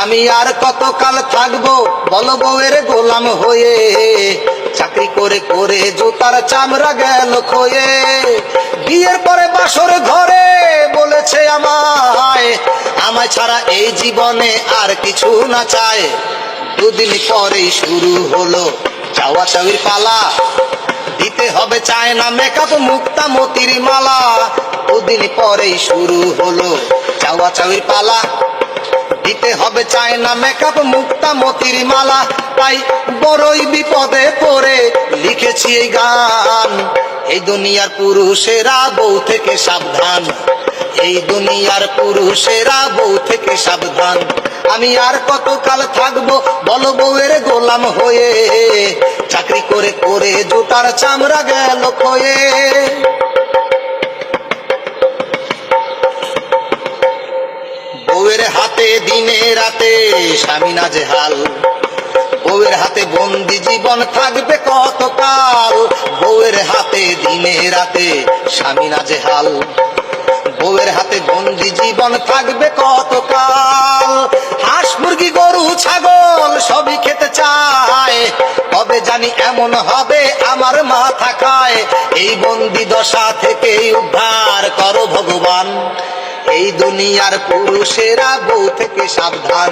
আমি আর কতকাল থাকবো বলো বউয়ের গোলাম হয়ে, চাকরি করে করে জুতার চামড়া গেল ক্ষয়ে। বিয়ের পরে বাসর ঘরে বলেছে আমায়, আমায় ছাড়া এই জীবনে আর কিছু না চায়। দুদিন পরেই শুরু হলো চাওয়া চাওয়ির পালা, দিতে হবে চায় না মেকআপ মুক্তা মতির মালা। দুদিন পরেই শুরু হলো চাওয়া চাওয়ির পালা, দিতে হবে চায় না মেকআপ মুক্তা মতির মালা। তাই বড়ই বিপদে পড়ে লিখেছি এই গান, এই দুনিয়ার পুরুষেরা বউ থেকে সাবধান, এই দুনিয়ার পুরুষেরা বউ থেকে সাবধান। আমি আর কতকাল থাকবো বলো বউয়ের গোলাম হয়ে, চাকরি করে করে জুতার চামড়া গেল ক্ষয়ে। বউয়ের হাতে দিনে রাতে স্বামী নাজেহাল, বউয়ের হাতে বন্দি জীবন থাকবে কতকাল। বউয়ের হাতে দিনে রাতে স্বামী নাজেহাল, বউয়ের হাতে বন্দি জীবন থাকবে কতকাল। হাঁস মুরগি গরু ছাগল সবই খেতে চায়, কবে জানি এমন হবে আমার মাথা খায়। এই বন্দি দশা থেকে উদ্ধার করো ভগবান, এই দুনিয়ার পুরুষেরা বউ থেকে সাবধান।